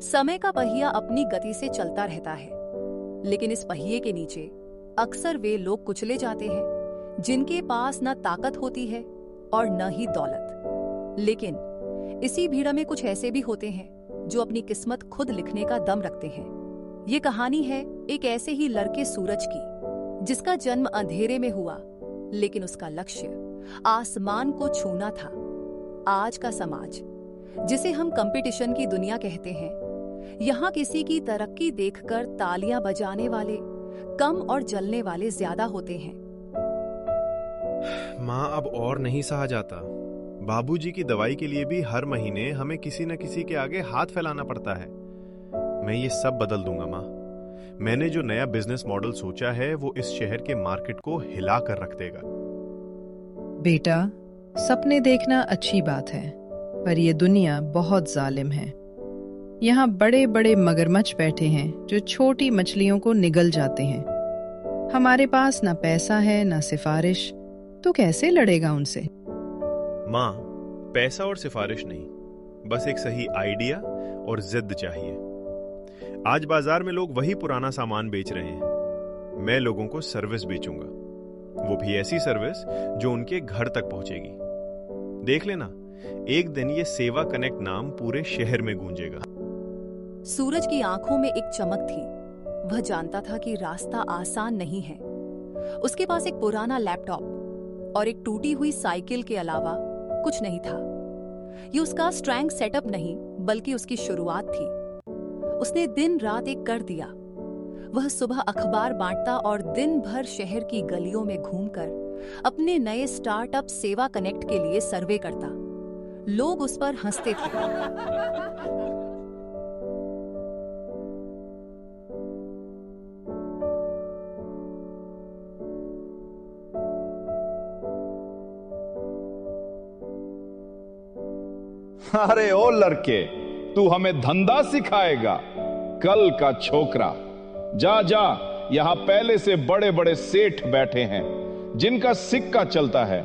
समय का पहिया अपनी गति से चलता रहता है, लेकिन इस पहिए के नीचे अक्सर वे लोग कुचले जाते हैं जिनके पास न ताकत होती है और न ही दौलत। लेकिन इसी भीड़ में कुछ ऐसे भी होते हैं जो अपनी किस्मत खुद लिखने का दम रखते हैं। ये कहानी है एक ऐसे ही लड़के सूरज की, जिसका जन्म अंधेरे में हुआ, लेकिन उसका लक्ष्य आसमान को छूना था। आज का समाज, जिसे हम कंपटीशन की दुनिया कहते हैं, यहाँ किसी की तरक्की देखकर तालियां बजाने वाले कम और जलने वाले ज्यादा होते हैं। माँ, अब और नहीं सहा जाता। बाबूजी की दवाई के लिए भी हर महीने हमें किसी न किसी के आगे हाथ फैलाना पड़ता है। मैं ये सब बदल दूंगा माँ। मैंने जो नया बिजनेस मॉडल सोचा है वो इस शहर के मार्केट को हिला कर रख देगा। बेटा, सपने देखना अच्छी बात है, पर ये दुनिया बहुत जालिम है। यहाँ बड़े बड़े मगरमच्छ बैठे हैं जो छोटी मछलियों को निगल जाते हैं। हमारे पास ना पैसा है ना सिफारिश, तो कैसे लड़ेगा उनसे? माँ, पैसा और सिफारिश नहीं, बस एक सही आइडिया और जिद चाहिए। आज बाजार में लोग वही पुराना सामान बेच रहे हैं। मैं लोगों को सर्विस बेचूंगा, वो भी ऐसी सर्विस जो उनके घर तक पहुंचेगी। देख लेना, एक दिन ये सेवा कनेक्ट नाम पूरे शहर में गूंजेगा। सूरज की आंखों में एक चमक थी। वह जानता था कि रास्ता आसान नहीं है। उसके पास एक पुराना लैपटॉप और एक टूटी हुई साइकिल के अलावा कुछ नहीं था। ये उसका स्ट्रॉन्ग सेटअप नहीं, बल्कि उसकी शुरुआत थी। उसने दिन रात एक कर दिया। वह सुबह अखबार बांटता और दिन भर शहर की गलियों में घूमकर अपने नए स्टार्टअप सेवा कनेक्ट के लिए सर्वे करता। लोग उस पर हंसते थे। अरे ओ लड़के, तू हमें धंधा सिखाएगा? कल का छोकरा, जा जा, यहां पहले से बड़े बड़े सेठ बैठे हैं जिनका सिक्का चलता है।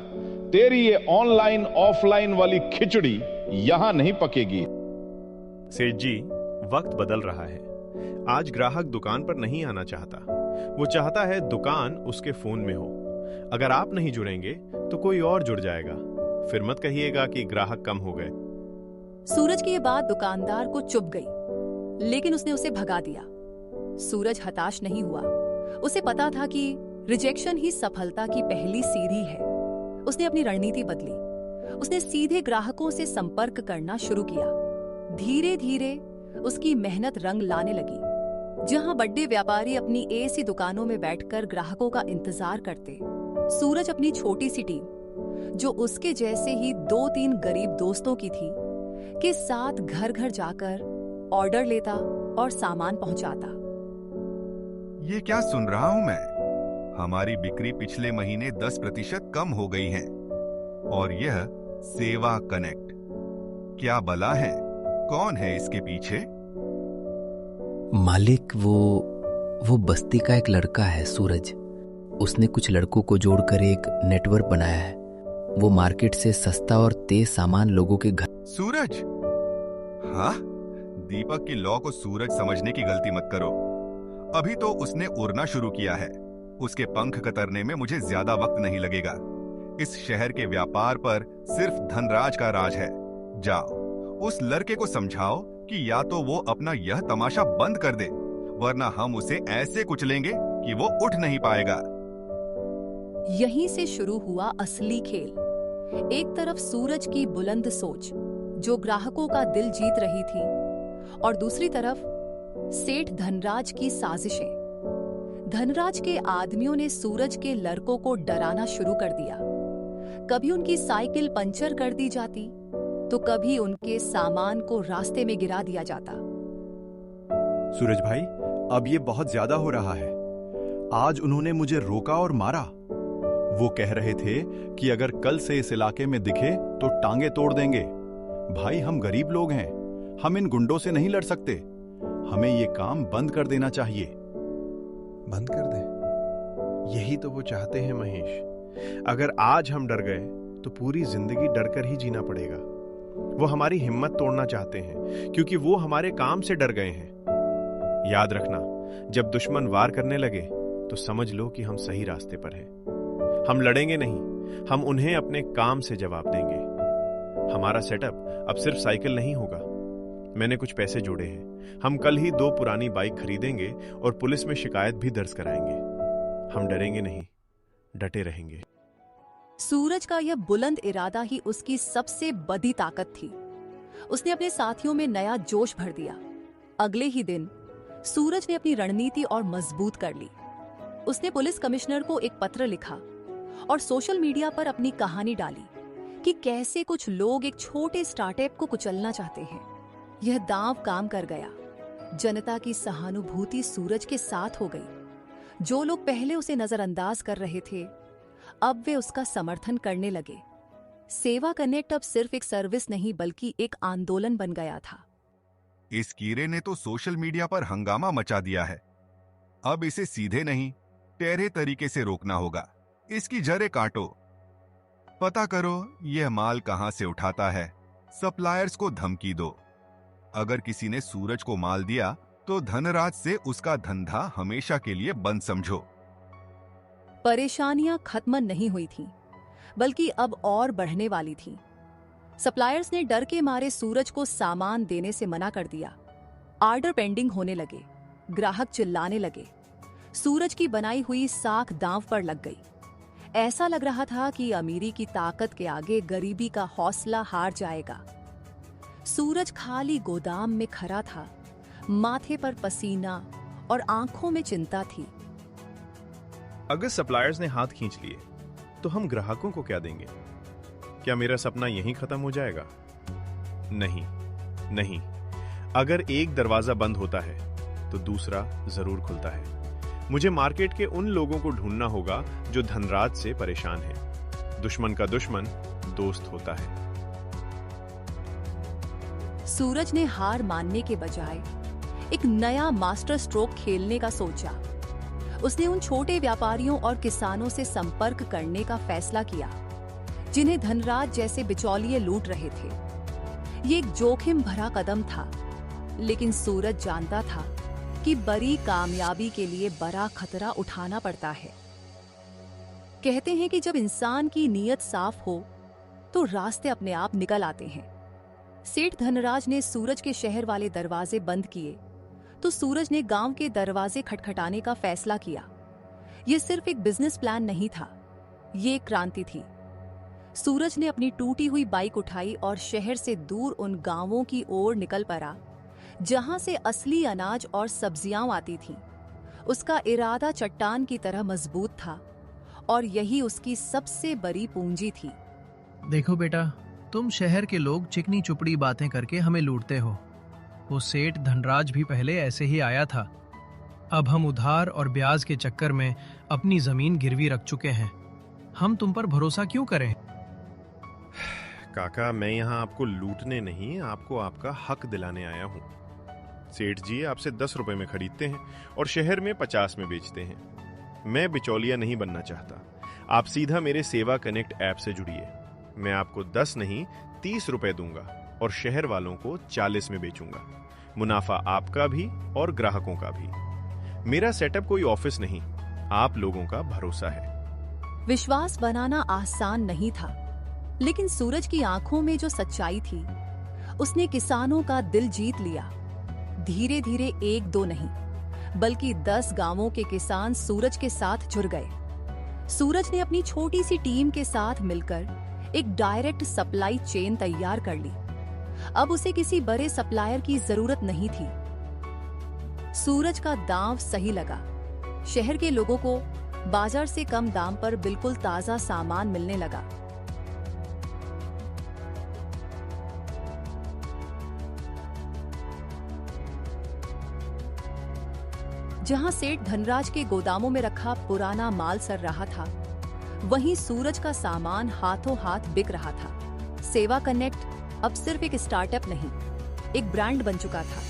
तेरी ये ऑनलाइन ऑफलाइन वाली खिचड़ी यहां नहीं पकेगी। सेठ जी, वक्त बदल रहा है। आज ग्राहक दुकान पर नहीं आना चाहता। वो चाहता है दुकान उसके फोन में हो। अगर आप नहीं जुड़ेंगे तो कोई और जुड़ जाएगा। फिर मत कहिएगा कि ग्राहक कम हो गए। सूरज की ये बात दुकानदार को चुभ गई, लेकिन उसने उसे भगा दिया। सूरज हताश नहीं हुआ। उसे पता था कि रिजेक्शन ही सफलता की पहली सीढ़ी है। उसने अपनी रणनीति बदली। उसने सीधे ग्राहकों से संपर्क करना शुरू किया। धीरे धीरे उसकी मेहनत रंग लाने लगी। जहां बड़े व्यापारी अपनी एसी दुकानों में बैठकर ग्राहकों का इंतजार करते, सूरज अपनी छोटी सी टीम, जो उसके जैसे ही 2-3 गरीब दोस्तों की थी, के साथ घर घर जाकर ऑर्डर लेता और सामान पहुंचाता। ये क्या सुन रहा हूं मैं? हमारी बिक्री पिछले महीने 10% कम हो गई है, और यह सेवा कनेक्ट। क्या बला है? कौन है इसके पीछे? मालिक, वो बस्ती का एक लड़का है सूरज। उसने कुछ लड़कों को जोड़कर एक नेटवर्क बनाया है। वो मार्केट से सस्ता और तेज सामान लोगों के घर। सूरज? हाँ, दीपक की लॉ को सूरज समझने की गलती मत करो। अभी तो उसने उड़ना शुरू किया है। उसके पंख कतरने में मुझे ज्यादा वक्त नहीं लगेगा। इस शहर के व्यापार पर सिर्फ धनराज का राज है। जाओ, उस लड़के को समझाओ कि या तो वो अपना यह तमाशा बंद कर दे, वरना हम उसे ऐसे कुचलेंगे कि वो उठ नहीं पाएगा। यहीं से शुरू हुआ असली खेल। एक तरफ सूरज की बुलंद सोच, जो ग्राहकों का दिल जीत रही थी, और दूसरी तरफ सेठ धनराज की साजिशें। धनराज के आदमियों ने सूरज के लड़कों को डराना शुरू कर दिया। कभी उनकी साइकिल पंचर कर दी जाती, तो कभी उनके सामान को रास्ते में गिरा दिया जाता। सूरज भाई, अब ये बहुत ज्यादा हो रहा है। आज उन्होंने मुझे रोका और मारा। वो कह रहे थे कि अगर कल से इस इलाके में दिखे तो टांगे तोड़ देंगे। भाई, हम गरीब लोग हैं, हम इन गुंडों से नहीं लड़ सकते। हमें ये काम बंद कर देना चाहिए। बंद कर दे? यही तो वो चाहते हैं महेश। अगर आज हम डर गए तो पूरी जिंदगी डरकर ही जीना पड़ेगा। वो हमारी हिम्मत तोड़ना चाहते हैं क्योंकि वो हमारे काम से डर गए हैं। याद रखना, जब दुश्मन वार करने लगे तो समझ लो कि हम सही रास्ते पर हैं। हम लड़ेंगे नहीं, हम उन्हें अपने काम से जवाब देंगे। हमारा सेटअप अब सिर्फ साइकिल नहीं होगा। मैंने कुछ पैसे जोड़े हैं। हम कल ही 2 पुरानी बाइक खरीदेंगे और पुलिस में शिकायत भी दर्ज कराएंगे। हम डरेंगे नहीं, डटे रहेंगे। सूरज का यह बुलंद इरादा ही उसकी सबसे बड़ी ताकत थी। उसने अपने साथियों में नया जोश भर दिया। अगले ही दिन सूरज ने अपनी रणनीति और मजबूत कर ली। उसने पुलिस कमिश्नर को एक पत्र लिखा और सोशल मीडिया पर अपनी कहानी डाली कि कैसे कुछ लोग एक छोटे स्टार्टअप को कुचलना चाहते हैं। यह दांव काम कर गया। जनता की सहानुभूति सूरज के साथ हो गई। जो लोग पहले उसे नजरअंदाज कर रहे थे, अब वे उसका समर्थन करने लगे। सेवा कनेक्ट अब सिर्फ एक सर्विस नहीं बल्कि एक आंदोलन बन गया था। इस कीड़े ने तो सोशल मीडिया पर हंगामा मचा दिया है। अब इसे सीधे नहीं, टेढ़े तरीके से रोकना होगा। इसकी जड़ें काटो। पता करो यह माल कहां से उठाता है। सप्लायर्स को धमकी दो। अगर किसी ने सूरज को माल दिया तो धनराज से उसका धंधा हमेशा के लिए बंद समझो। परेशानियां खत्म नहीं हुई थीं, बल्कि अब और बढ़ने वाली थीं। सप्लायर्स ने डर के मारे सूरज को सामान देने से मना कर दिया। ऑर्डर पेंडिंग होने लगे। ग्राहक चिल्लाने लगे। सूरज की बनाई हुई साख दांव पर लग गई। ऐसा लग रहा था कि अमीरी की ताकत के आगे गरीबी का हौसला हार जाएगा। सूरज खाली गोदाम में खड़ा था। माथे पर पसीना और आंखों में चिंता थी। अगर सप्लायर्स ने हाथ खींच लिए तो हम ग्राहकों को क्या देंगे? क्या मेरा सपना यहीं खत्म हो जाएगा? नहीं, नहीं। अगर एक दरवाजा बंद होता है तो दूसरा जरूर खुलता है। मुझे मार्केट के उन लोगों को ढूंढना होगा जो धनराज से परेशान हैं। दुश्मन का दुश्मन दोस्त होता है। सूरज ने हार मानने के बजाय एक नया मास्टर स्ट्रोक खेलने का सोचा। उसने उन छोटे व्यापारियों और किसानों से संपर्क करने का फैसला किया जिन्हें धनराज जैसे बिचौलिए लूट रहे थे। ये एक जोखिम भरा कदम था, लेकिन सूरज जानता था कि बड़ी कामयाबी के लिए बड़ा खतरा उठाना पड़ता है। कहते हैं कि जब इंसान की नीयत साफ हो तो रास्ते अपने आप निकल आते हैं। सेठ धनराज ने सूरज के शहर वाले दरवाजे बंद किए तो सूरज ने गांव के दरवाजे खटखटाने का फैसला किया। यह सिर्फ एक बिजनेस प्लान नहीं था, ये एक क्रांति थी। सूरज ने अपनी टूटी हुई बाइक उठाई और शहर से दूर उन गांवों की ओर निकल पड़ा जहां से असली अनाज और सब्जियां आती थीं। उसका इरादा चट्टान की तरह मजबूत था और यही उसकी सबसे बड़ी पूंजी थी। देखो बेटा, तुम शहर के लोग चिकनी चुपड़ी बातें करके हमें लूटते हो। वो सेठ धनराज भी पहले ऐसे ही आया था। अब हम उधार और ब्याज के चक्कर में अपनी जमीन गिरवी रख चुके हैं। हम तुम पर भरोसा क्यों करें? काका, मैं यहाँ आपको लूटने नहीं, आपको आपका हक दिलाने आया हूँ। सेठ जी आपसे 10 रुपए में खरीदते हैं और शहर में 50 में बेचते हैं। मैं बिचौलिया नहीं बनना चाहता। आप सीधा मेरे सेवा कनेक्ट ऐप से जुड़िए। मैं आपको 10 नहीं 30 रुपए दूंगा और शहर वालों को 40 में बेचूंगा। मुनाफा आपका भी और ग्राहकों का भी। मेरा सेटअप कोई ऑफिस नहीं, आप लोगों का भरोसा है। विश्वास बनाना आसान नहीं था, लेकिन सूरज की आंखों में जो सच्चाई थी, उसने किसानों का दिल जीत लिया। धीरे धीरे 1-2 नहीं, बल्कि 10 गांवों के किसान सूरज के साथ जुड़ गए। सूरज ने अपनी छोटी सी टीम के साथ मिलकर एक डायरेक्ट सप्लाई चेन तैयार कर ली। अब उसे किसी बड़े सप्लायर की जरूरत नहीं थी। सूरज का दांव सही लगा। शहर के लोगों को बाजार से कम दाम पर बिल्कुल ताजा सामान मिलने लगा। जहां सेठ धनराज के गोदामों में रखा पुराना माल सड़ रहा था, वहीं सूरज का सामान हाथों हाथ बिक रहा था। सेवा कनेक्ट अब सिर्फ एक स्टार्टअप नहीं, एक ब्रांड बन चुका था।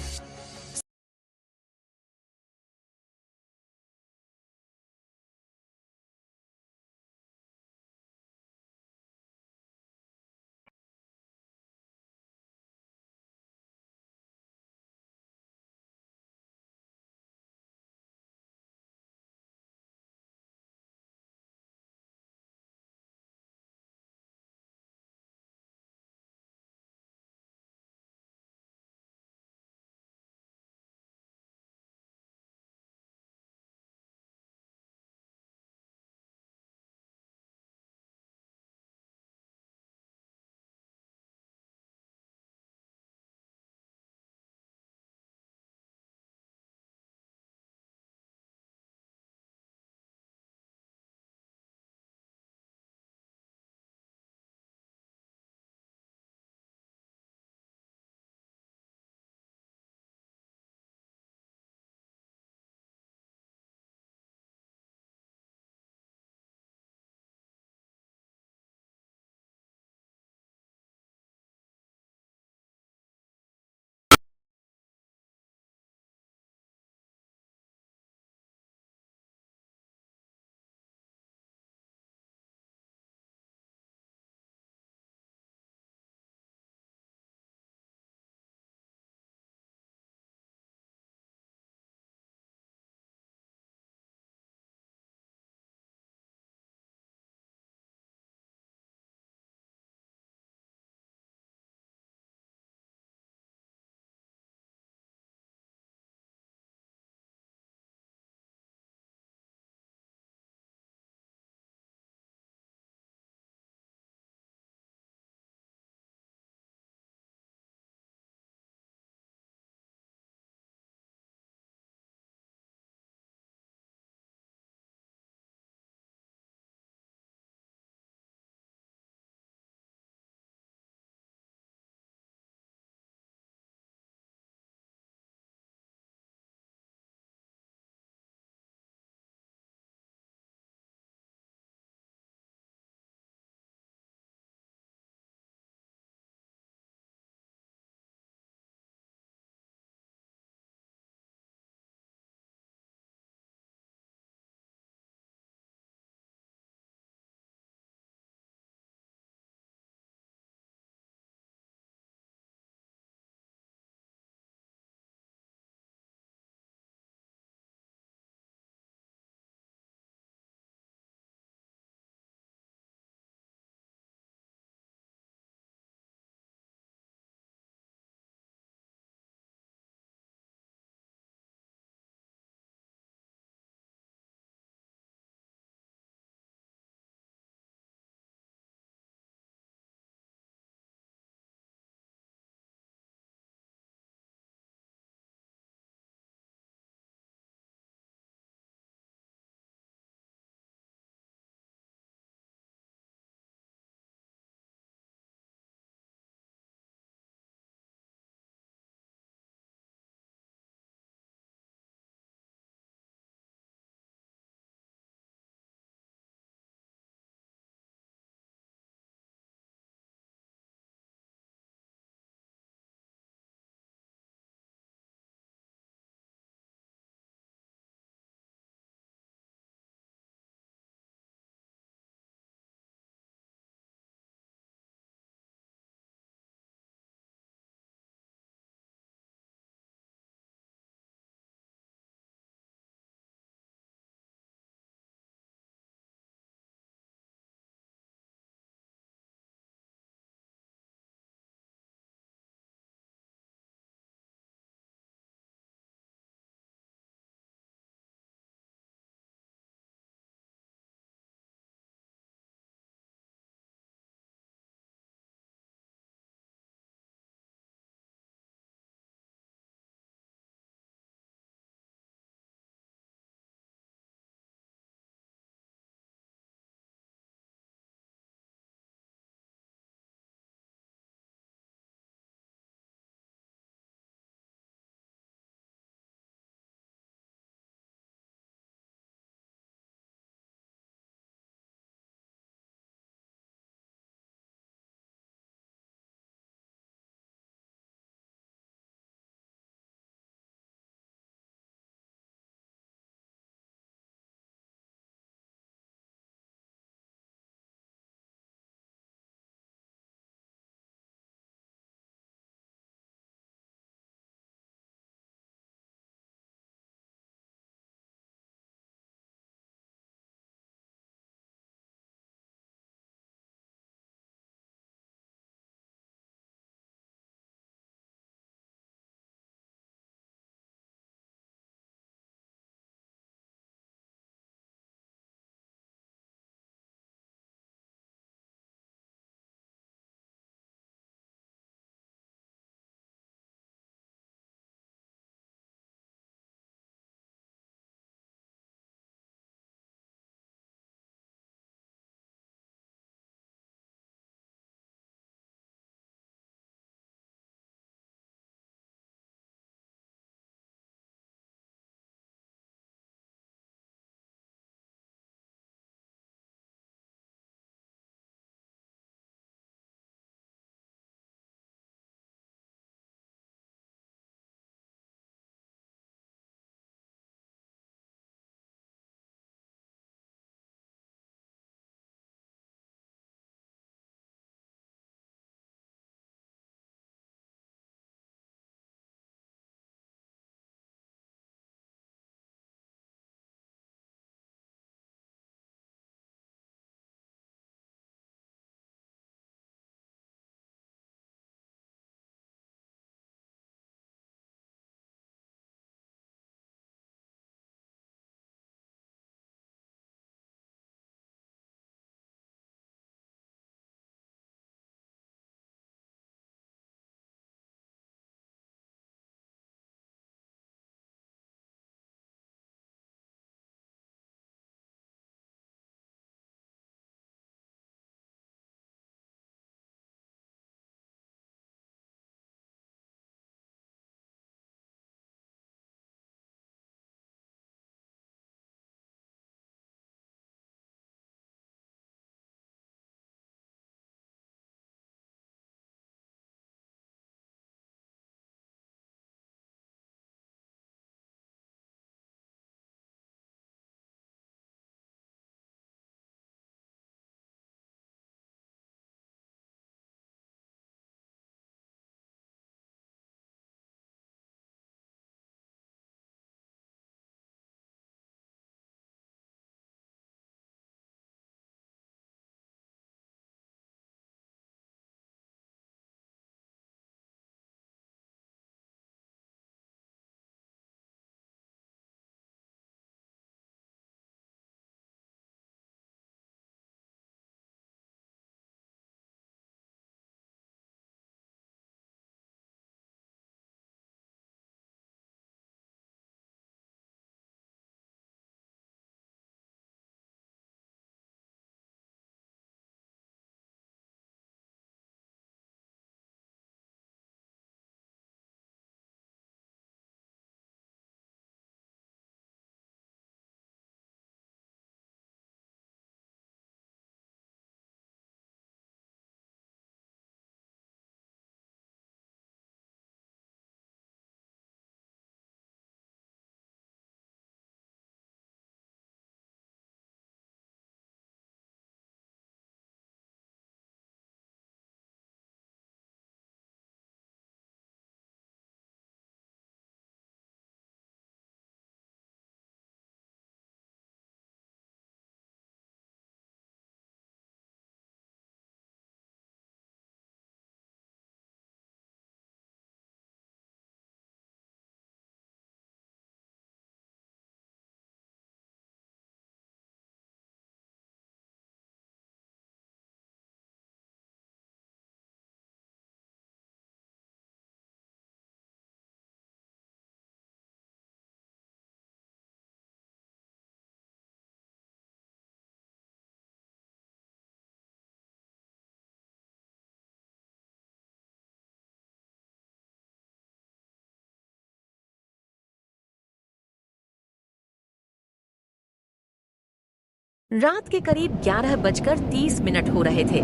रात के करीब 11:30 हो रहे थे।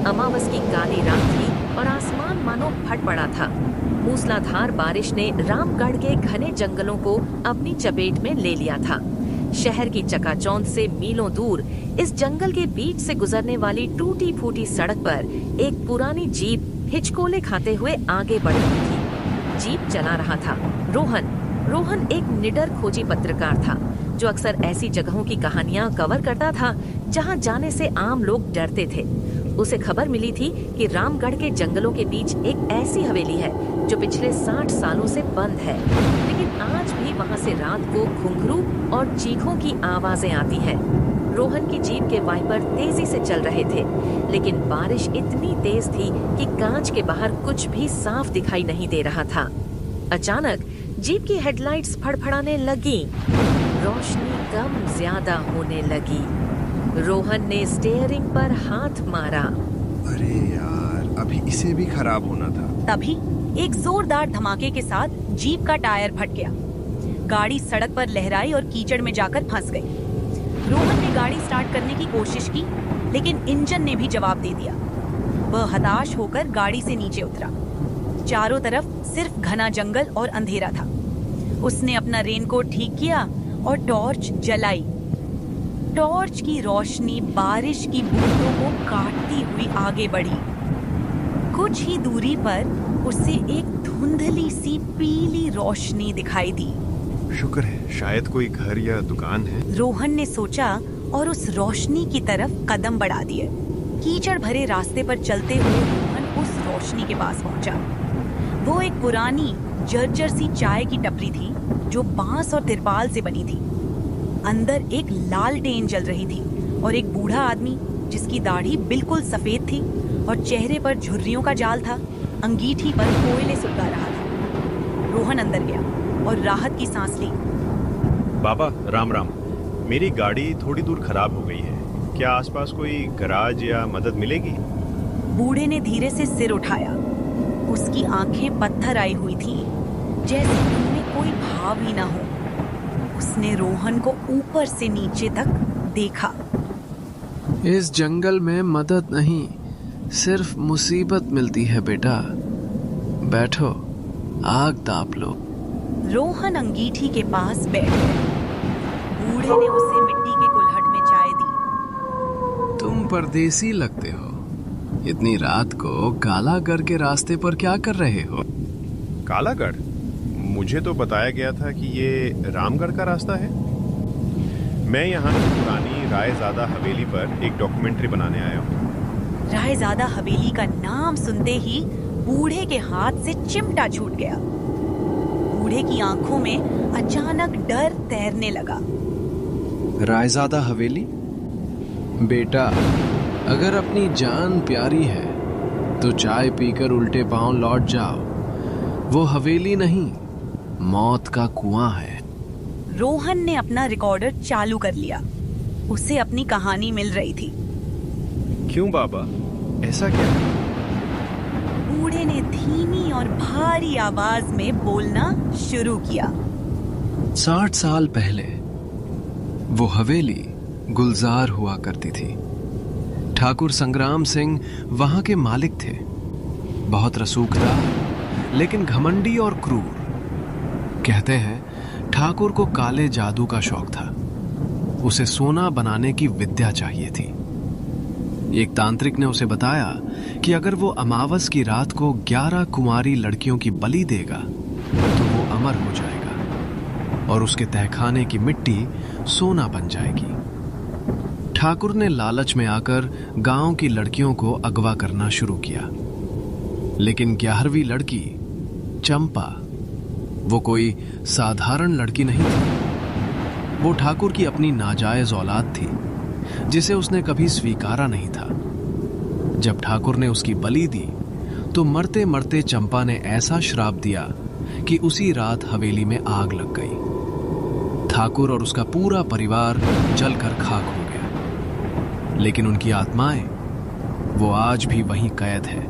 अमावस की काली रात थी और आसमान मानो फट पड़ा था। मूसलाधार बारिश ने रामगढ़ के घने जंगलों को अपनी चपेट में ले लिया था। शहर की चकाचौंध से मीलों दूर इस जंगल के बीच से गुजरने वाली टूटी फूटी सड़क पर एक पुरानी जीप हिचकोले खाते हुए आगे बढ़ रही थी। जीप चला रहा था रोहन एक निडर खोजी पत्रकार था जो अक्सर ऐसी जगहों की कहानियां कवर करता था जहां जाने से आम लोग डरते थे। उसे खबर मिली थी कि रामगढ़ के जंगलों के बीच एक ऐसी हवेली है जो पिछले 60 सालों से बंद है, लेकिन आज भी वहां से रात को घुंघरू और चीखों की आवाजें आती हैं। रोहन की जीप के वाइपर तेजी से चल रहे थे, लेकिन बारिश इतनी तेज थी कि कांच के बाहर कुछ भी साफ दिखाई नहीं दे रहा था। अचानक जीप की हेडलाइट्स फड़फड़ाने लगी, रोशनी कम ज्यादा होने लगी। रोहन ने स्टीयरिंग पर हाथ मारा। अरे यार, अभी इसे भी खराब होना था। तभी एक जोरदार धमाके के साथ जीप का टायर फट गया। गाड़ी सड़क पर लहराई और कीचड़ में जाकर फंस गई। रोहन ने गाड़ी स्टार्ट करने की कोशिश की, लेकिन इंजन ने भी जवाब दे दिया। वह हताश होकर गाड़ी से नीचे उतरा। चारों तरफ सिर्फ घना जंगल और अंधेरा था। उसने अपना रेनकोट ठीक किया और टॉर्च जलाई। टॉर्च की रोशनी बारिश की बूंदों को काटती हुई आगे बढ़ी। कुछ ही दूरी पर उसे एक धुंधली सी पीली रोशनी दिखाई दी। शुक्र है, शायद कोई घर या दुकान है। रोहन ने सोचा और उस रोशनी की तरफ कदम बढ़ा दिए। कीचड़ भरे रास्ते पर चलते हुए रोहन उस रोशनी के पास पहुंचा। वो एक पुरानी जर्जर सी चाय की टपरी थी जो बांस और तिरपाल से बनी थी। अंदर एक लालटेन जल रही थी और एक बूढ़ा आदमी जिसकी दाढ़ी बिल्कुल सफेद थी और चेहरे पर झुर्रियों का जाल था, अंगीठी पर कोयले सुलगा रहा था। रोहन अंदर गया और राहत की सांस ली। बाबा राम राम, मेरी गाड़ी थोड़ी दूर खराब हो गई है। क्या आसपास कोई गराज या मदद मिलेगी? बूढ़े ने धीरे से सिर उठाया। उसकी आंखें पत्थर आई हुई थी, जैसे उनमें कोई भाव ही ना हो। उसने रोहन को ऊपर से नीचे तक देखा। इस जंगल में मदद नहीं, सिर्फ मुसीबत मिलती है बेटा। बैठो, आग ताप लो। रोहन अंगीठी के पास बैठ गया। बूढ़े ने उसे मिट्टी के कुल्हड़ में चाय दी। तुम परदेसी लगते हो। इतनी रात को कालागढ़ के रास्ते पर क्या कर रहे हो? कालागढ़? मुझे तो बताया गया था कि ये रामगढ़ का रास्ता है। मैं यहाँ की पुरानी रायजादा हवेली पर एक डॉक्यूमेंट्री बनाने आया हूँ। रायजादा हवेली का नाम सुनते ही बूढ़े के हाथ से चिमटा छूट गया। बूढ़े की आंखों में अचानक डर तैरने लगा। रायजादा हवेली? बेटा, अगर अपनी जान प्यारी है तो चाय पीकर उल्टे पांव लौट जाओ। वो हवेली नहीं, मौत का कुआं है। रोहन ने अपना रिकॉर्डर चालू कर लिया। उसे अपनी कहानी मिल रही थी। क्यों बाबा, ऐसा क्या है? बूढ़े ने धीमी और भारी आवाज में बोलना शुरू किया। 60 साल पहले वो हवेली गुलजार हुआ करती थी। ठाकुर संग्राम सिंह वहां के मालिक थे। बहुत रसूखदार लेकिन घमंडी और क्रूर। कहते हैं ठाकुर को काले जादू का शौक था। उसे सोना बनाने की विद्या चाहिए थी। एक तांत्रिक ने उसे बताया कि अगर वो अमावस की रात को 11 कुंवारी लड़कियों की बलि देगा तो वो अमर हो जाएगा और उसके तहखाने की मिट्टी सोना बन जाएगी। ठाकुर ने लालच में आकर गांव की लड़कियों को अगवा करना शुरू किया, लेकिन 11वीं लड़की चंपा, वो कोई साधारण लड़की नहीं थी। वो ठाकुर की अपनी नाजायज औलाद थी जिसे उसने कभी स्वीकारा नहीं था। जब ठाकुर ने उसकी बलि दी तो मरते मरते चंपा ने ऐसा श्राप दिया कि उसी रात हवेली में आग लग गई। ठाकुर और उसका पूरा परिवार जलकर खाक हो गया, लेकिन उनकी आत्माएं वो आज भी वहीं कैद है।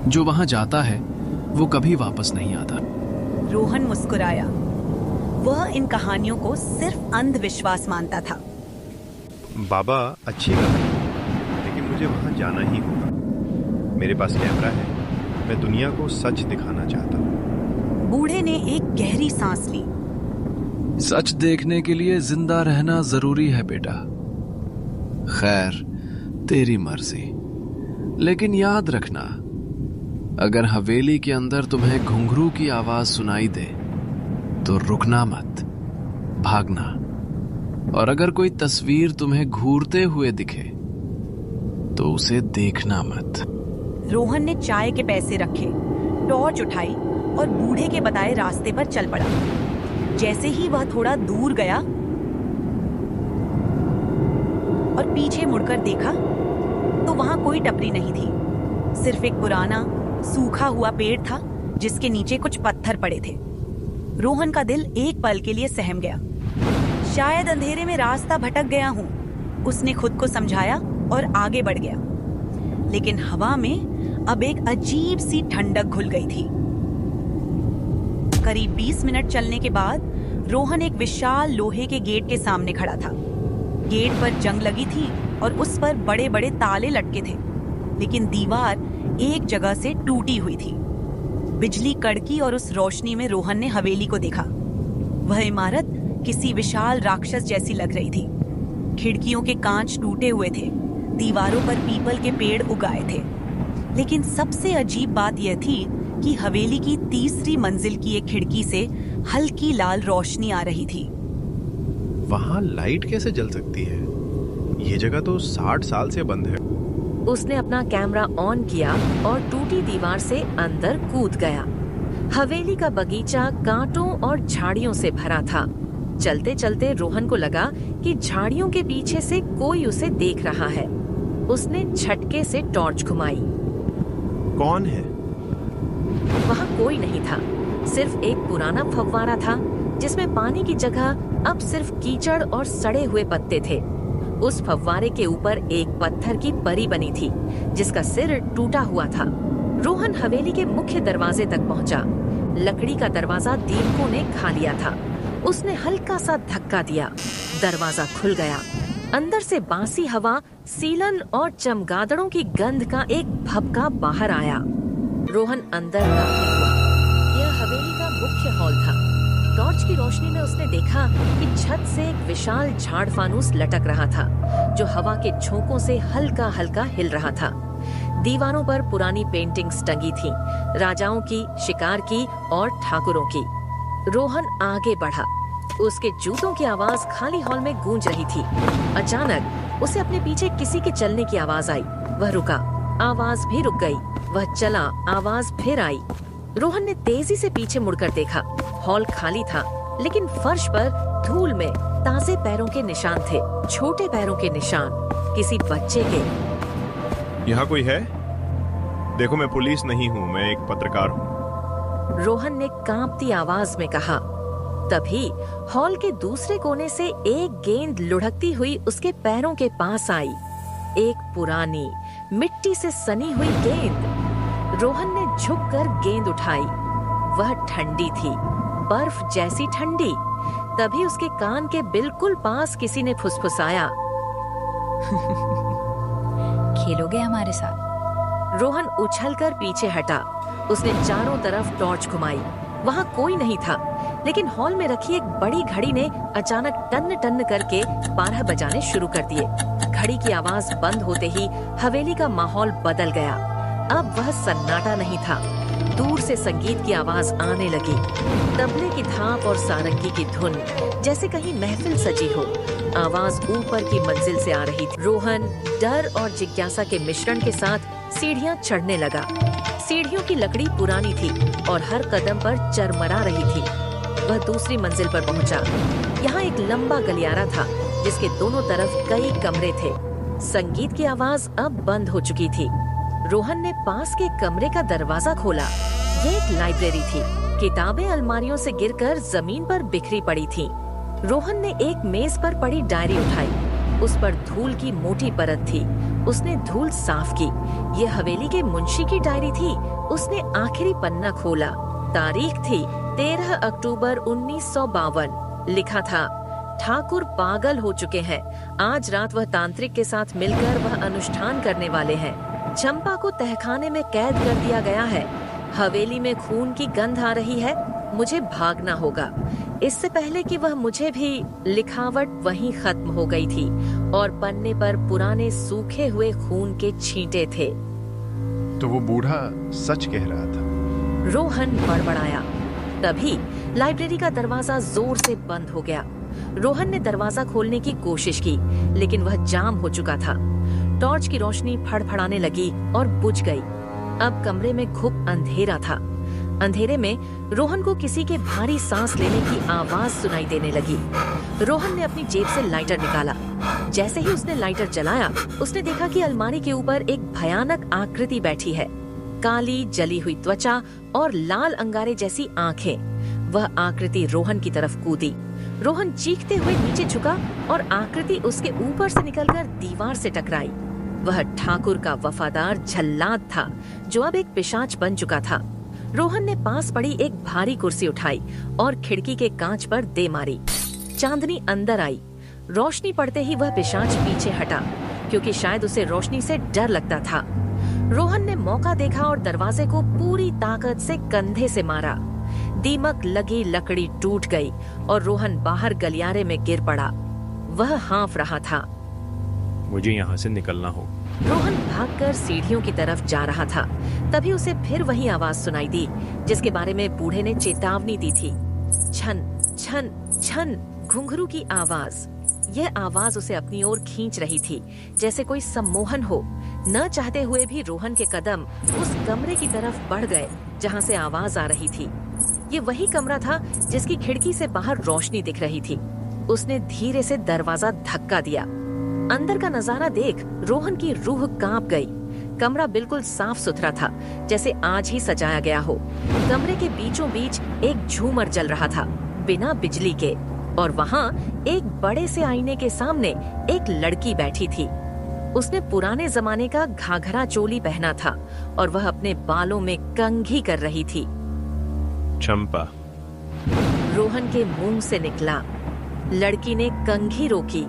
जो वहां जाता है वो कभी वापस नहीं आता। रोहन मुस्कुराया। वह इन कहानियों को सिर्फ अंधविश्वास मानता था। बाबा अच्छी बात है, लेकिन मुझे वहां जाना ही होगा। मेरे पास कैमरा है, मैं दुनिया को सच दिखाना चाहता हूँ। बूढ़े ने एक गहरी सांस ली। सच देखने के लिए जिंदा रहना जरूरी है बेटा। खैर, तेरी मर्जी, लेकिन याद रखना, अगर हवेली के अंदर तुम्हें घुंघरू की आवाज सुनाई दे तो रुकना मत, भागना। और अगर कोई तस्वीर तुम्हें घूरते हुए दिखे तो उसे देखना मत। रोहन ने चाय के पैसे रखे, टॉर्च उठाई और बूढ़े के बताए रास्ते पर चल पड़ा। जैसे ही वह थोड़ा दूर गया और पीछे मुड़कर देखा तो वहां कोई टपरी नहीं थी। सिर्फ एक पुराना सूखा हुआ पेड़ था जिसके नीचे कुछ पत्थर पड़े थे। रोहन का दिल एक पल के लिए सहम गया। शायद अंधेरे में रास्ता भटक गया हूं, उसने खुद को समझाया और आगे बढ़ गया। लेकिन हवा में अब एक अजीब सी ठंडक घुल गई थी। करीब 20 मिनट चलने के बाद रोहन एक विशाल लोहे के गेट के सामने खड़ा था। गेट पर जंग लगी थी और उस पर बड़े बड़े ताले लटके थे, लेकिन दीवार एक जगह से टूटी हुई थी। बिजली कड़की और उस रोशनी में रोहन ने हवेली को देखा। वह इमारत किसी विशाल राक्षस जैसी लग रही थी। खिड़कियों के कांच टूटे हुए थे, दीवारों पर पीपल के पेड़ उगाए थे। लेकिन सबसे अजीब बात यह थी कि हवेली की तीसरी मंजिल की एक खिड़की से हल्की लाल रोशनी आ रही थी। वहां लाइट कैसे जल सकती है? ये जगह तो 60 साल से बंद है। उसने अपना कैमरा ऑन किया और टूटी दीवार से अंदर कूद गया। हवेली का बगीचा कांटों और झाड़ियों से भरा था। चलते चलते रोहन को लगा कि झाड़ियों के पीछे से कोई उसे देख रहा है। उसने झटके से टॉर्च घुमाई। कौन है? वहाँ कोई नहीं था, सिर्फ एक पुराना फव्वारा था जिसमें पानी की जगह अब सिर्फ कीचड़ और सड़े हुए पत्ते थे। उस फव्वारे के ऊपर एक पत्थर की परी बनी थी जिसका सिर टूटा हुआ था। रोहन हवेली के मुख्य दरवाजे तक पहुंचा। लकड़ी का दरवाजा दीपकों ने खा लिया था। उसने हल्का सा धक्का दिया, दरवाजा खुल गया। अंदर से बासी हवा, सीलन और चमगादड़ों की गंध का एक भभका बाहर आया। रोहन अंदर दाखिल हुआ। यह हवेली का मुख्य हॉल था। टॉर्च की रोशनी में उसने देखा कि छत से एक विशाल झाड़ फानूस लटक रहा था जो हवा के झोंकों से हल्का हल्का हिल रहा था। दीवारों पर पुरानी पेंटिंग्स टंगी थीं, राजाओं की, शिकार की और ठाकुरों की। रोहन आगे बढ़ा। उसके जूतों की आवाज खाली हॉल में गूंज रही थी। अचानक उसे अपने पीछे किसी के चलने की आवाज आई। वह रुका, आवाज भी रुक गई। वह चला, आवाज फिर आई। रोहन ने तेजी से पीछे मुड़कर देखा। हॉल खाली था, लेकिन फर्श पर धूल में ताजे पैरों के निशान थे, छोटे पैरों के निशान, किसी बच्चे के। यहाँ कोई है? देखो, मैं पुलिस नहीं हूँ, मैं एक पत्रकार हूँ। रोहन ने कांपती आवाज में कहा। तभी हॉल के दूसरे कोने से एक गेंद लुढ़कती हुई उसके पैरों के पास आई। एक पुरानी मिट्टी से सनी हुई गेंद। रोहन ने झुककर गेंद उठाई। वह ठंडी थी, बर्फ जैसी ठंडी। तभी उसके कान के बिल्कुल पास किसी ने फुसफुसाया, खेलोगे हमारे साथ? रोहन उछलकर पीछे हटा। उसने चारों तरफ टॉर्च घुमाई। वहाँ कोई नहीं था, लेकिन हॉल में रखी एक बड़ी घड़ी ने अचानक टन टन करके 12 बजाने शुरू कर दिए। घड़ी की आवाज बंद होते ही हवेली का माहौल बदल गया। अब वह सन्नाटा नहीं था, दूर से संगीत की आवाज आने लगी। तबले की थाप और सारंगी की धुन, जैसे कहीं महफिल सजी हो। आवाज ऊपर की मंजिल से आ रही थी। रोहन डर और जिज्ञासा के मिश्रण के साथ सीढ़ियां चढ़ने लगा। सीढ़ियों की लकड़ी पुरानी थी और हर कदम पर चरमरा रही थी। वह दूसरी मंजिल पर पहुंचा। यहाँ एक लंबा गलियारा था जिसके दोनों तरफ कई कमरे थे। संगीत की आवाज अब बंद हो चुकी थी। रोहन ने पास के कमरे का दरवाजा खोला। ये एक लाइब्रेरी थी। किताबें अलमारियों से गिरकर जमीन पर बिखरी पड़ी थीं। रोहन ने एक मेज पर पड़ी डायरी उठाई। उस पर धूल की मोटी परत थी। उसने धूल साफ की। ये हवेली के मुंशी की डायरी थी। उसने आखिरी पन्ना खोला। तारीख थी 13 अक्टूबर 1952। लिखा था, ठाकुर पागल हो चुके हैं। आज रात वह तांत्रिक के साथ मिलकर वह अनुष्ठान करने वाले हैं। चंपा को तहखाने में कैद कर दिया गया है। हवेली में खून की गंध आ रही है। मुझे भागना होगा, इससे पहले कि वह मुझे भी। लिखावट वहीं खत्म हो गई थी और पन्ने पर पुराने सूखे हुए खून के छींटे थे। तो वो बूढ़ा सच कह रहा था। रोहन बड़बड़ाया। तभी लाइब्रेरी का दरवाजा जोर से बंद हो गया। रोहन ने दरवाजा खोलने की कोशिश की, लेकिन वह जाम हो चुका था। टॉर्च की रोशनी फड़फड़ाने लगी और बुझ गई। अब कमरे में घुप अंधेरा था। अंधेरे में रोहन को किसी के भारी सांस लेने की आवाज सुनाई देने लगी। रोहन ने अपनी जेब से लाइटर निकाला। जैसे ही उसने लाइटर जलाया, उसने देखा कि अलमारी के ऊपर एक भयानक आकृति बैठी है। काली जली हुई त्वचा और लाल अंगारे जैसी आंखें। वह आकृति रोहन की तरफ कूदी। रोहन चीखते हुए नीचे झुका और आकृति उसके ऊपर से निकलकर दीवार से टकराई। वह ठाकुर का वफादार झल्लाद था, जो अब एक पिशाच बन चुका था। रोहन ने पास पड़ी एक भारी कुर्सी उठाई और खिड़की के कांच पर दे मारी। चांदनी अंदर आई। रोशनी पड़ते ही वह पिशाच पीछे हटा, क्योंकि शायद उसे रोशनी से डर लगता था। रोहन ने मौका देखा और दरवाजे को पूरी ताकत से कंधे से मारा। दीमक लगी लकड़ी टूट गई और रोहन बाहर गलियारे में गिर पड़ा। वह हाँफ रहा था। मुझे यहाँ से निकलना हो। रोहन भागकर सीढ़ियों की तरफ जा रहा था। तभी उसे फिर वही आवाज सुनाई दी, जिसके बारे में बूढ़े ने चेतावनी दी थी। छन छन छन, घुंघरू की आवाज। यह आवाज उसे अपनी ओर खींच रही थी, जैसे कोई सम्मोहन हो। न चाहते हुए भी रोहन के कदम उस कमरे की तरफ बढ़ गए जहाँ से आवाज आ रही थी। ये वही कमरा था जिसकी खिड़की से बाहर रोशनी दिख रही थी। उसने धीरे से दरवाजा धक्का दिया। अंदर का नजारा देख रोहन की रूह कांप गई। कमरा बिल्कुल साफ सुथरा था, जैसे आज ही सजाया गया हो। कमरे के बीचों बीच एक झूमर जल रहा था, बिना बिजली के, और वहाँ एक बड़े से आईने के सामने एक लड़की बैठी थी। उसने पुराने जमाने का घाघरा चोली पहना था और वह अपने बालों में कंघी कर रही थी। चंपा, रोहन के मुंह से निकला। लड़की ने कंघी रोकी।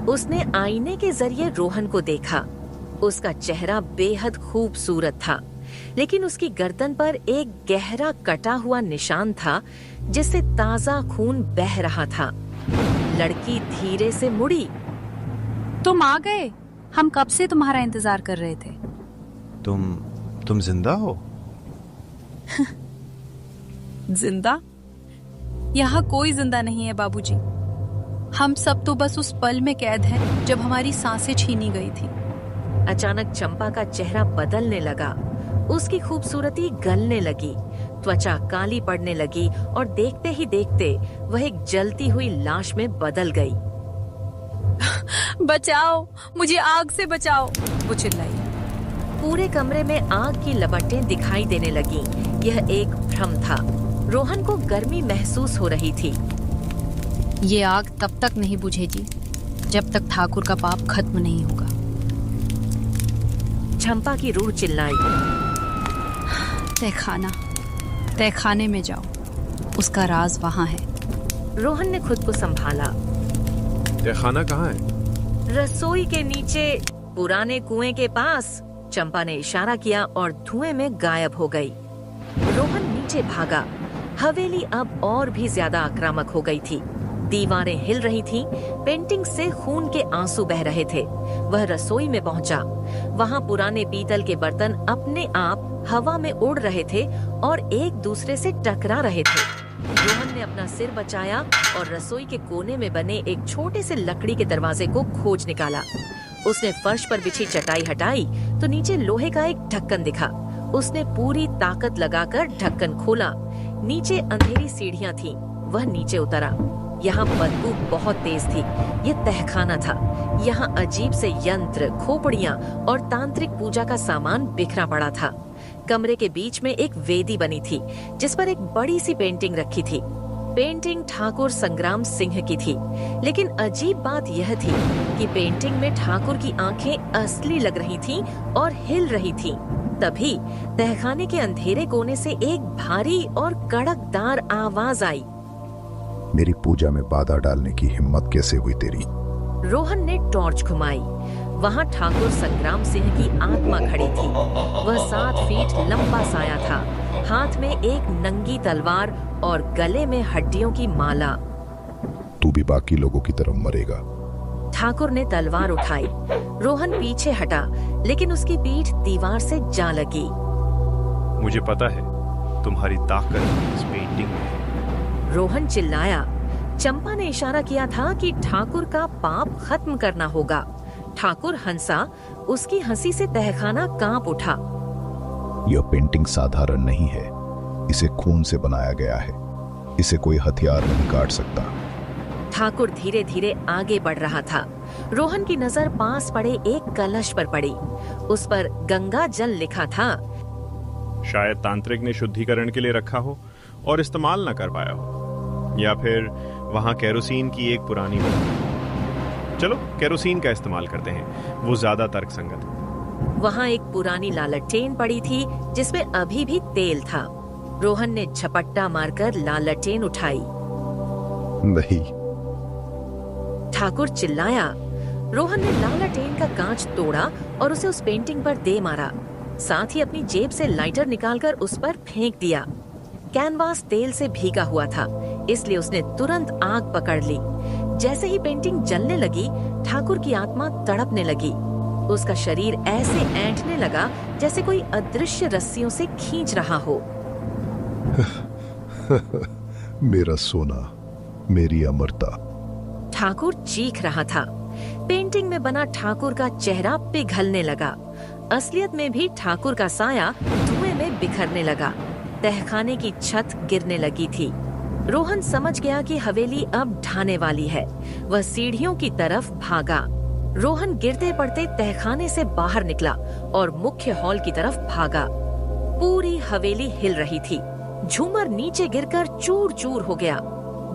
उसने आईने के जरिए रोहन को देखा। उसका चेहरा बेहद खूबसूरत था, लेकिन उसकी गर्दन पर एक गहरा कटा हुआ निशान था, जिससे ताजा खून बह रहा था। लड़की धीरे से मुड़ी। तुम आ गए। हम कब से तुम्हारा इंतजार कर रहे थे। तुम जिंदा हो? जिंदा? यहाँ कोई जिंदा नहीं है बाबूजी। हम सब तो बस उस पल में कैद हैं जब हमारी सांसें छीनी गई थी। अचानक चंपा का चेहरा बदलने लगा। उसकी खूबसूरती गलने लगी, त्वचा काली पड़ने लगी और देखते ही देखते वह एक जलती हुई लाश में बदल गई। बचाओ, मुझे आग से बचाओ, वो चिल्लाई। पूरे कमरे में आग की लपटें दिखाई देने लगी। यह एक भ्रम था। रोहन को गर्मी महसूस हो रही थी। ये आग तब तक नहीं बुझेगी जब तक ठाकुर का पाप खत्म नहीं होगा। चंपा की रूह चिल्लाई। तहखाने में जाओ, उसका राज वहाँ है। रोहन ने खुद को संभाला। तहखाना कहाँ है? रसोई के नीचे, पुराने कुएं के पास। चंपा ने इशारा किया और धुएं में गायब हो गई। रोहन नीचे भागा। हवेली अब और भी ज्यादा आक्रामक हो गई थी। दीवारें हिल रही थीं, पेंटिंग से खून के आंसू बह रहे थे। वह रसोई में पहुंचा। वहां पुराने पीतल के बर्तन अपने आप हवा में उड़ रहे थे और एक दूसरे से टकरा रहे थे। रोहन ने अपना सिर बचाया और रसोई के कोने में बने एक छोटे से लकड़ी के दरवाजे को खोज निकाला। उसने फर्श पर बिछी चटाई हटाई तो नीचे लोहे का एक ढक्कन दिखा। उसने पूरी ताकत लगाकर ढक्कन खोला। नीचे अंधेरी सीढ़ियां थीं। वह नीचे उतरा। यहाँ बदबू बहुत तेज थी। ये तहखाना था। यहाँ अजीब से यंत्र, खोपड़ियाँ और तांत्रिक पूजा का सामान बिखरा पड़ा था। कमरे के बीच में एक वेदी बनी थी, जिस पर एक बड़ी सी पेंटिंग रखी थी। पेंटिंग ठाकुर संग्राम सिंह की थी, लेकिन अजीब बात यह थी कि पेंटिंग में ठाकुर की आंखें असली लग रही थीं और हिल रही थीं। तभी तहखाने के अंधेरे कोने से एक भारी और कड़कदार आवाज आई। मेरी पूजा में बाधा डालने की हिम्मत कैसे हुई तेरी? रोहन ने टॉर्च घुमाई। वहाँ ठाकुर संग्राम सिंह की आत्मा खड़ी थी। वह 7 फीट लंबा साया था, हाथ में एक नंगी तलवार और गले में हड्डियों की माला। तू भी बाकी लोगों की तरह मरेगा। ठाकुर ने तलवार उठाई। रोहन पीछे हटा, लेकिन उसकी पीठ दीवार से जा लगी। मुझे पता है तुम्हारी ताकत इस पेंटिंग में है। रोहन चिल्लाया। चंपा ने इशारा किया था कि ठाकुर का पाप खत्म करना होगा। ठाकुर हंसा। उसकी हंसी से तहखाना कांप उठा। यह पेंटिंग साधारण नहीं है, इसे खून से बनाया गया है। इसे कोई हथियार नहीं काट सकता। ठाकुर धीरे धीरे आगे बढ़ रहा था। रोहन की नजर पास पड़े एक कलश पर पड़ी। उस पर गंगा जल लिखा था। शायद तांत्रिक ने शुद्धिकरण के लिए रखा हो और इस्तेमाल न कर पाया हो, या फिर वहां केरोसिन की एक पुरानी चलो केरोसिन का इस्तेमाल करते हैं, वो ज्यादा तर्कसंगत है। वहां एक पुरानी लालटेन पड़ी थी जिसमें अभी भी तेल था। रोहन ने झपट्टा मारकर लालटेन उठाई। नहीं। ठाकुर चिल्लाया। रोहन ने लालटेन का कांच तोड़ा और उसे उस पेंटिंग पर दे मारा। साथ ही अपनी जेब से लाइटर निकालकर उस पर फेंक दिया। कैनवास तेल से भीगा हुआ था, इसलिए उसने तुरंत आग पकड़ ली। जैसे ही पेंटिंग जलने लगी, ठाकुर की आत्मा तड़पने लगी। उसका शरीर ऐसे ऐंठने लगा जैसे कोई अदृश्य रस्सियों से खींच रहा हो। मेरा सोना, मेरी अमरता। ठाकुर चीख रहा था। पेंटिंग में बना ठाकुर का चेहरा पिघलने लगा। असलियत में भी ठाकुर का साया धुएं में बिखरने लगा। तहखाने की छत गिरने लगी थी। रोहन समझ गया कि हवेली अब ढाने वाली है। वह सीढ़ियों की तरफ भागा। रोहन गिरते पड़ते तहखाने से बाहर निकला और मुख्य हॉल की तरफ भागा। पूरी हवेली हिल रही थी। झूमर नीचे गिरकर चूर चूर हो गया।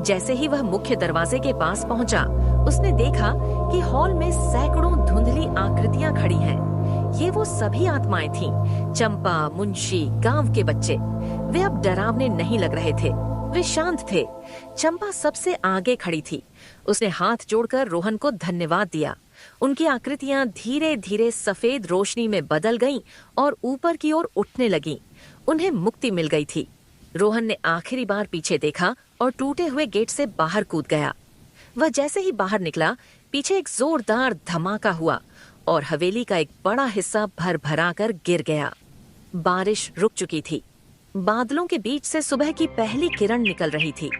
जैसे ही वह मुख्य दरवाजे के पास पहुंचा, उसने देखा कि हॉल में सैकड़ों धुंधली आकृतियां खड़ी हैं। ये वो सभी आत्माएं थीं। चंपा, मुंशी, गांव के बच्चे। वे अब डरावने नहीं लग रहे थे, वे शांत थे। चंपा सबसे आगे खड़ी थी। उसने हाथ जोड़कर रोहन को धन्यवाद दिया। उनकी आकृतियां धीरे धीरे सफेद रोशनी में बदल गईं और ऊपर की ओर उठने लगीं। उन्हें मुक्ति मिल गई थी। रोहन ने आखिरी बार पीछे देखा और टूटे हुए गेट से बाहर कूद गया। वह जैसे ही बाहर निकला, पीछे एक जोरदार धमाका हुआ और हवेली का एक बड़ा हिस्सा भर भरा कर गिर गया। बारिश रुक चुकी थी। बादलों के बीच से सुबह की पहली किरण निकल रही थी।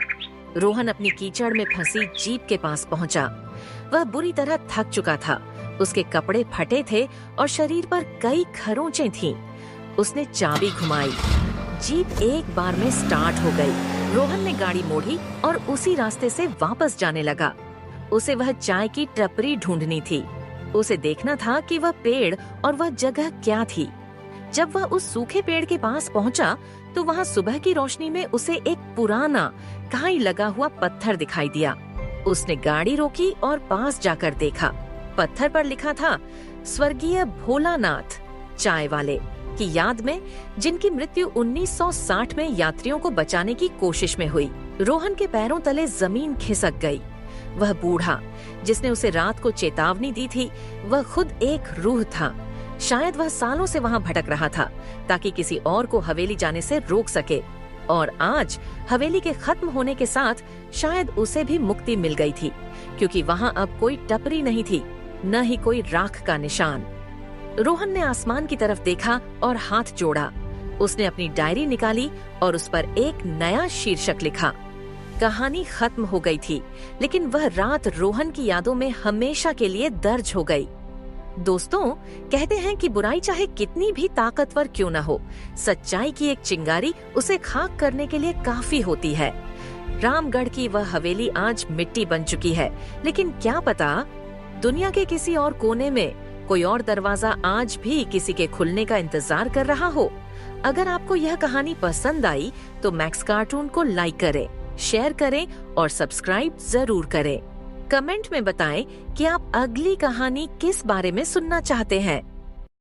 रोहन अपनी कीचड़ में फंसी जीप के पास पहुंचा। वह बुरी तरह थक चुका था। उसके कपड़े फटे थे और शरीर पर कई खरोंचें थीं। उसने चाबी घुमाई। जीप एक बार में स्टार्ट हो गई। रोहन ने गाड़ी मोड़ी और उसी रास्ते से वापस जाने लगा। उसे वह चाय की टपरी ढूंढनी थी। उसे देखना था कि वह पेड़ और वह जगह क्या थी। जब वह उस सूखे पेड़ के पास पहुंचा, तो वहां सुबह की रोशनी में उसे एक पुराना काई लगा हुआ पत्थर दिखाई दिया। उसने गाड़ी रोकी और पास जाकर देखा। पत्थर पर लिखा था, स्वर्गीय भोलानाथ चाय वाले की याद में, जिनकी मृत्यु 1960 में यात्रियों को बचाने की कोशिश में हुई। रोहन के पैरों तले जमीन खिसक गई। वह बूढ़ा जिसने उसे रात को चेतावनी दी थी, वह खुद एक रूह था। शायद वह सालों से वहां भटक रहा था ताकि किसी और को हवेली जाने से रोक सके, और आज हवेली के खत्म होने के साथ शायद उसे भी मुक्ति मिल गई थी, क्योंकि वहां अब कोई टपरी नहीं थी, न ही कोई राख का निशान। रोहन ने आसमान की तरफ देखा और हाथ जोड़ा। उसने अपनी डायरी निकाली और उस पर एक नया शीर्षक लिखा। कहानी खत्म हो गई थी, लेकिन वह रात रोहन की यादों में हमेशा के लिए दर्ज हो गई। दोस्तों, कहते हैं कि बुराई चाहे कितनी भी ताकतवर क्यों न हो, सच्चाई की एक चिंगारी उसे खाक करने के लिए काफी होती है। रामगढ़ की वह हवेली आज मिट्टी बन चुकी है, लेकिन क्या पता दुनिया के किसी और कोने में कोई और दरवाजा आज भी किसी के खुलने का इंतजार कर रहा हो। अगर आपको यह कहानी पसंद आई तो मैक्स कार्टून को लाइक करें, शेयर करें और सब्सक्राइब जरूर करें। कमेंट में बताएं कि आप अगली कहानी किस बारे में सुनना चाहते हैं।